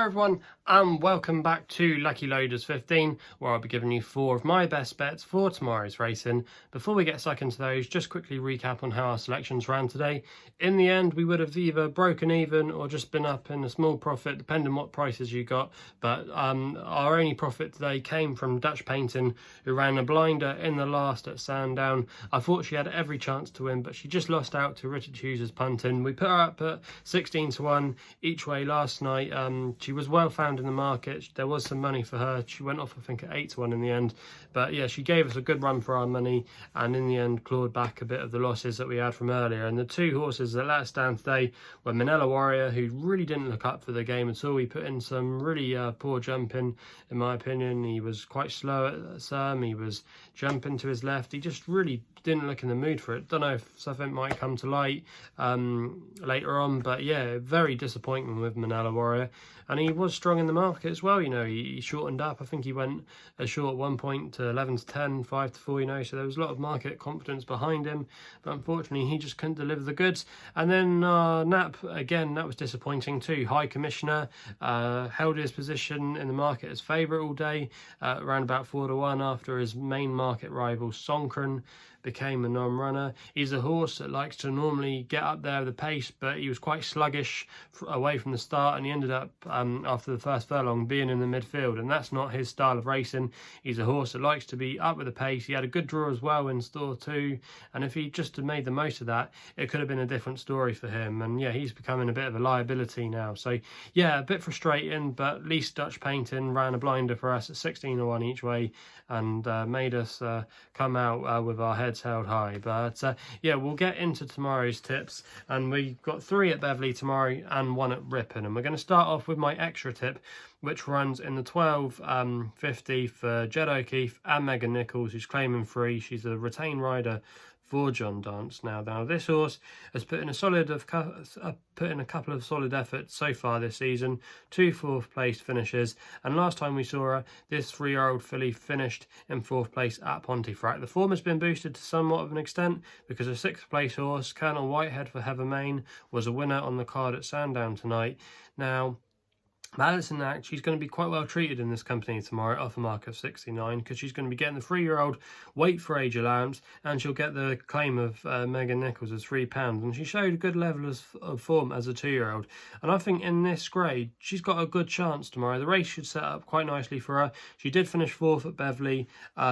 everyone, and welcome back to Lucky Loaders 15, where I'll be giving you 4 of my best bets for tomorrow's racing. Before we get stuck into those, just quickly recap on how our selections ran today. In the end, we would have either broken even or just been up in a small profit, depending on what prices you got. But our only profit today came from Dutch Painting, who ran a blinder in the last at Sandown. I thought she had every chance to win, but she just lost out to Richard Hughes' punting. We put her up at 16 to 1 each way last night. She was well found in the market. There was some money for her. She went off, I think, at 8 to 1 in the end. But yeah, she gave us a good run for our money, and in the end clawed back a bit of the losses that we had from earlier. And the 2 horses that let us down today were Manila Warrior, who really didn't look up for the game at all. He put in some really poor jumping, in my opinion. He was quite slow at some. He was jumping to his left. He just really didn't look in the mood for it. Don't know if something might come to light later on, but yeah, very disappointing with Manila Warrior. And he was strong in the market as well, you know. He shortened up. I think he went a short 1 point to 11 to 10, 5 to 4, you know, so there was a lot of market confidence behind him, but unfortunately he just couldn't deliver the goods. And then Nap, again, that was disappointing too. High Commissioner held his position in the market as favourite all day, around about 4 to 1 after his main market rival Sonkran became a non-runner. He's a horse that likes to normally get up there with the pace, but he was quite sluggish away from the start, and he ended up after the first furlong being in the midfield, and that's not his style of racing. He's a horse that likes to be up with the pace. He had a good draw as well in store 2, and if he just had made the most of that, it could have been a different story for him. And yeah, he's becoming a bit of a liability now. So yeah, a bit frustrating, but at least Dutch Painting ran a blinder for us at 16 to 1 each way, and made us come out with our heads held high. But yeah, we'll get into tomorrow's tips, and we've got 3 at Beverley tomorrow and 1 at Ripon. And we're going to start off with my extra tip, which runs in the 12.50 for Jed O'Keefe and Megan Nichols, who's claiming free. She's a retained rider for John Dance. Now this horse has put in a couple of solid efforts so far this season, 2 4th place finishes, and last time we saw her, this 3-year-old filly finished in 4th place at Pontefract. The form has been boosted to somewhat of an extent because a 6th place horse, Colonel Whitehead for Heather Main, was a winner on the card at Sandown tonight. Now Madison Act, she's going to be quite well treated in this company tomorrow, off a mark of 69, because she's going to be getting the 3-year-old weight for age allowance, and she'll get the claim of Megan Nichols as £3, and she showed a good level of form as a 2-year-old. And I think in this grade, she's got a good chance tomorrow. The race should set up quite nicely for her. She did finish 4th at Beverley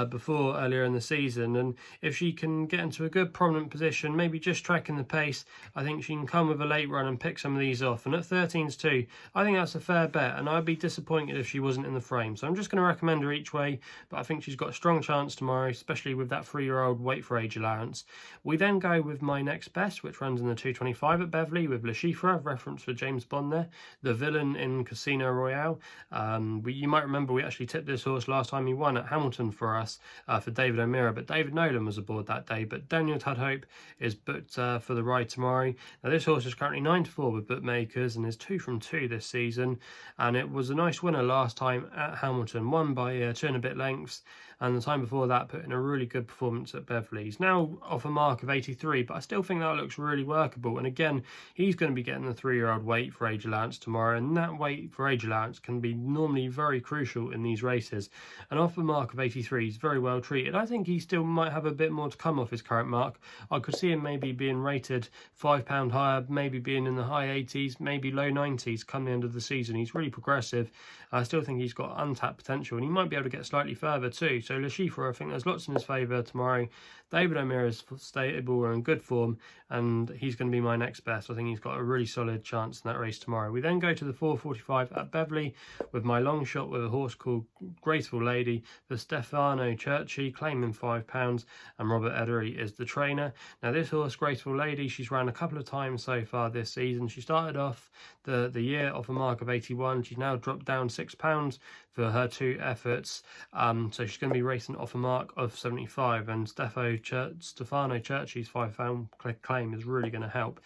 before earlier in the season, and if she can get into a good prominent position, maybe just tracking the pace, I think she can come with a late run and pick some of these off. And at 13-2, I think that's a fair bet, and I'd be disappointed if she wasn't in the frame. So I'm just going to recommend her each way, but I think she's got a strong chance tomorrow, especially with that 3-year-old weight for age allowance. We then go with my next best, which runs in the 2.25 at Beverley with Le Chiffre, reference for James Bond there, the villain in Casino Royale. You might remember we actually tipped this horse last time he won at Hamilton for us, for David O'Meara, but David Nolan was aboard that day. But Daniel Tudhope is booked for the ride tomorrow. Now this horse is currently 9 to 4 with bookmakers and is 2 from 2 this season, and it was a nice winner last time at Hamilton, won by 2 and a bit lengths, and the time before that put in a really good performance at Beverley. He's now off a mark of 83, but I still think that looks really workable. And again, he's going to be getting the 3-year-old weight for age allowance tomorrow, and that weight for age allowance can be normally very crucial in these races. And off a mark of 83, he's very well treated. I think he still might have a bit more to come off his current mark. I could see him maybe being rated £5 higher, maybe being in the high 80s, maybe low 90s come the end of the season. He's really progressive. I still think he's got untapped potential, and he might be able to get slightly further too. So Le Chiffre, I think there's lots in his favour tomorrow. David O'Meara is stable and in good form, and he's going to be my next best. I think he's got a really solid chance in that race tomorrow. We then go to the 4.45 at Beverley with my long shot with a horse called Graceful Lady for Stefano Churchy, claiming £5, and Robert Edery is the trainer. Now this horse, Graceful Lady, she's ran a couple of times so far this season. She started off the year off a mark of 81. She's now dropped down £6 for her 2 efforts, so she's going to be racing off a mark of 75, and Stefano Churchy's £5 claim is really going to help.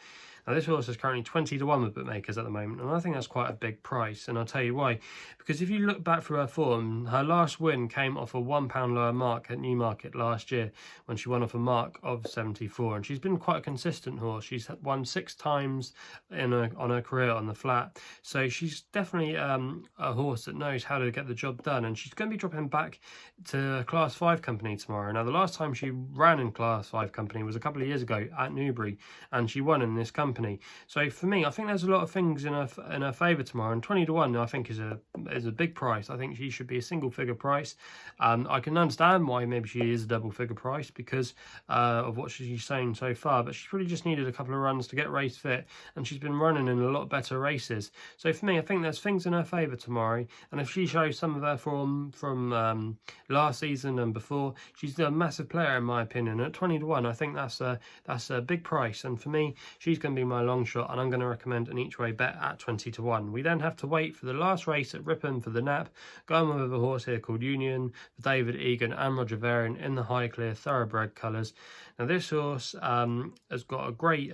Now this horse is currently 20 to 1 with bookmakers at the moment, and I think that's quite a big price, and I'll tell you why. Because if you look back through her form, her last win came off a £1 lower mark at Newmarket last year when she won off a mark of 74, and she's been quite a consistent horse. She's won 6 times on her career on the flat, so she's definitely a horse that knows how to get the job done, and she's going to be dropping back to Class 5 company tomorrow. Now the last time she ran in Class 5 company was a couple of years ago at Newbury, and she won in this company. So for me, I think there's a lot of things in her favour tomorrow, and 20 to 1 I think is a big price. I think she should be a single figure price. I can understand why maybe she is a double figure price because of what she's shown so far, but she's really just needed a couple of runs to get race fit, and she's been running in a lot better races. So for me, I think there's things in her favour tomorrow, and if she shows some of her form from last season and before, she's a massive player in my opinion. At 20 to 1, I think that's a big price, and for me, she's going to be my long shot, and I'm going to recommend an each way bet at 20 to 1. We then have to wait for the last race at Ripon for the nap, going with a horse here called Union, for David Egan and Roger Varian in the high clear thoroughbred colours. Now this horse has got a great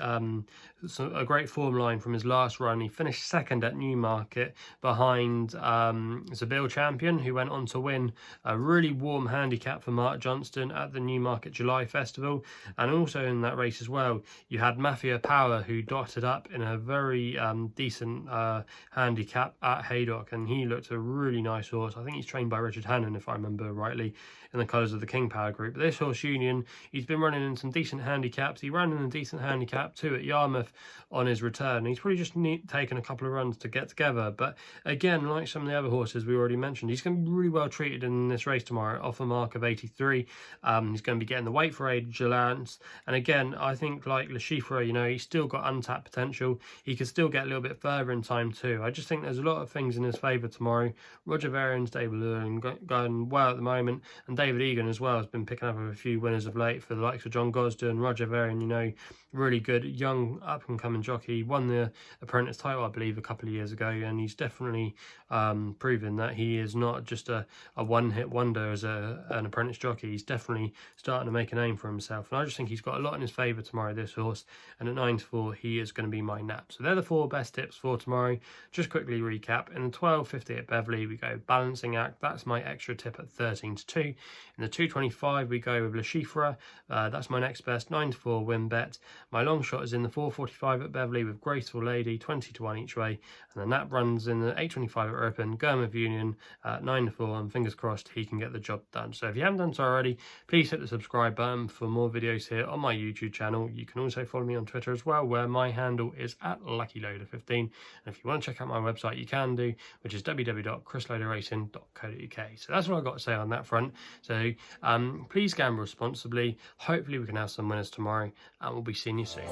form line from his last run. He finished second at Newmarket behind Zabille Champion, who went on to win a really warm handicap for Mark Johnston at the Newmarket July Festival. And also in that race as well, you had Mafia Power, who dotted up in a very decent handicap at Haydock, and he looked a really nice horse. I think he's trained by Richard Hannon, if I remember rightly, in the colours of the King Power Group. But this horse Union, he's been running in some decent handicaps. He ran in a decent handicap too at Yarmouth on his return. He's probably just taken a couple of runs to get together, but again, like some of the other horses we already mentioned, he's going to be really well treated in this race tomorrow, off a mark of 83. He's going to be getting the weight for age allowance, and again, I think like Le Chiffre, he's still got untapped potential. He could still get a little bit further in time too. I just think there's a lot of things in his favour tomorrow. Roger Varian's going well at the moment, and David Egan as well has been picking up a few winners of late for the likes of John Gosden and Roger Varian, really good young up and coming jockey. Won the Apprentice title, I believe, a couple of years ago, and he's definitely proven that he is not just a one-hit wonder as an apprentice jockey. He's definitely starting to make a name for himself, and I just think he's got a lot in his favour tomorrow, this horse, and at 9 to 4 he is going to be my nap. So they're the 4 best tips for tomorrow. Just quickly recap: in the 12.50 at Beverley we go Balancing Act, that's my extra tip at 13 to 2. In the 2.25 we go with Le Chiffre, that's my next best 9 to 4 win bet. My long shot is in the 4.45 at Beverley with Graceful Lady, 20 to 1 each way, and the nap runs in the 8.25 at Ripon, going with Union at 9 to 4, and fingers crossed he can get the job done. So if you haven't done so already, please hit the subscribe button for more videos here on my YouTube channel. You can also follow me on Twitter as well, where my handle is at LuckyLoader15, and if you want to check out my website, you can do, which is www.chrisloaderracing.co.uk. So that's what I've got to say on that front. So please gamble responsibly. Hopefully we can have some winners tomorrow, and we'll be seeing you soon.